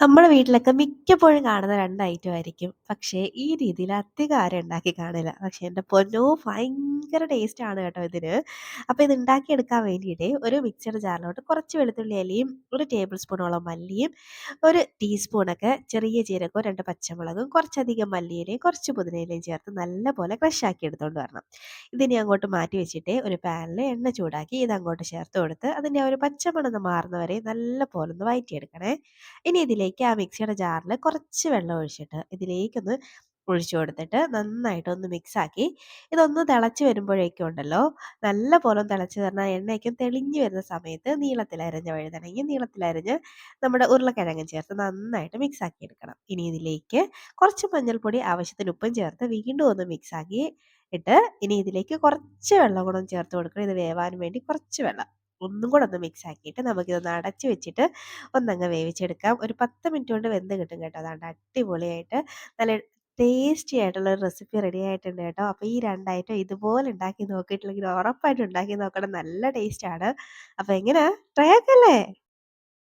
നമ്മുടെ വീട്ടിലൊക്കെ മിക്കപ്പോഴും കാണുന്ന 2 ഐറ്റം ആയിരിക്കും. പക്ഷേ ഈ രീതിയിൽ അധികം ആരും ഉണ്ടാക്കി കാണില്ല. പക്ഷേ എൻ്റെ പൊന്നോ! ഭയങ്കര ടേസ്റ്റാണ് കേട്ടോ ഇതിന്. അപ്പോൾ ഇത് ഉണ്ടാക്കിയെടുക്കാൻ വേണ്ടിയിട്ട് ഒരു മിക്സർ ജാറിലോട്ട് കുറച്ച് വെളുത്തുള്ളി അല്ലയും, 1 ടേബിൾ സ്പൂണോളം മല്ലിയും, 1 ടീസ്പൂണൊക്കെ ചെറിയ ജീരകവും, 2 പച്ചമുളകും, കുറച്ചധികം മല്ലിയിലയും, കുറച്ച് പുതിനയിലയും ചേർത്ത് നല്ലപോലെ ക്രഷാക്കി എടുത്തോണ്ട് വരണം. ഇതിനി അങ്ങോട്ട് മാറ്റി വെച്ചിട്ട് ഒരു പാനിൽ എണ്ണ ചൂടാക്കി ഇതങ്ങോട്ട് ചേർത്ത് കൊടുത്ത് അതിൻ്റെ ആ ഒരു പച്ചമണം ഒന്ന് മാറുന്നവരെ നല്ലപോലെ ഒന്ന് വഴറ്റിയെടുക്കണേ. ഇനി ഇതിലേക്ക് ആ മിക്സിയുടെ ജാറിൽ കുറച്ച് വെള്ളം ഒഴിച്ചിട്ട് ഇതിലേക്കൊന്ന് ഒഴിച്ചു കൊടുത്തിട്ട് നന്നായിട്ടൊന്ന് മിക്സാക്കി ഇതൊന്ന് തിളച്ച് വരുമ്പോഴേക്കും ഉണ്ടല്ലോ നല്ല പോലെ ഒന്ന് തിളച്ച് പറഞ്ഞാൽ എണ്ണയ്ക്കും തെളിഞ്ഞു വരുന്ന സമയത്ത് നീളത്തിലരിഞ്ഞ വഴുതനങ്ങി നീളത്തിലരിഞ്ഞ് നമ്മുടെ ഉരുളക്കിഴങ്ങും ചേർത്ത് നന്നായിട്ട് മിക്സാക്കി എടുക്കണം. ഇനി ഇതിലേക്ക് കുറച്ച് മഞ്ഞൾപ്പൊടി ആവശ്യത്തിന് ഉപ്പും ചേർത്ത് വീണ്ടും ഒന്ന് മിക്സാക്കി ഇട്ട് ഇനി ഇതിലേക്ക് കുറച്ച് വെള്ളം കൂടെ ഒന്ന് ചേർത്ത് കൊടുക്കണം. ഇത് വേവാൻ വേണ്ടി കുറച്ച് വെള്ളം ഒന്നും കൂടെ ഒന്ന് മിക്സ് ആക്കിയിട്ട് നമുക്കിതൊന്ന് അടച്ച് വെച്ചിട്ട് ഒന്നങ്ങ് വേവിച്ചെടുക്കാം. ഒരു 10 മിനിറ്റ് കൊണ്ട് വെന്ത് കിട്ടും കേട്ടോ. അതാണ്ട് അടിപൊളിയായിട്ട് നല്ല ടേസ്റ്റി ആയിട്ടുള്ള ഒരു റെസിപ്പി റെഡി ആയിട്ടുണ്ട് കേട്ടോ. അപ്പോൾ ഈ 2 ഐറ്റം ഇതുപോലെ ഉണ്ടാക്കി നോക്കിയിട്ടില്ലെങ്കിൽ ഉറപ്പായിട്ടും ഉണ്ടാക്കി നോക്കണം. നല്ല ടേസ്റ്റാണ്. അപ്പോൾ എങ്ങനാ? ട്രൈ ആക്കല്ലേ?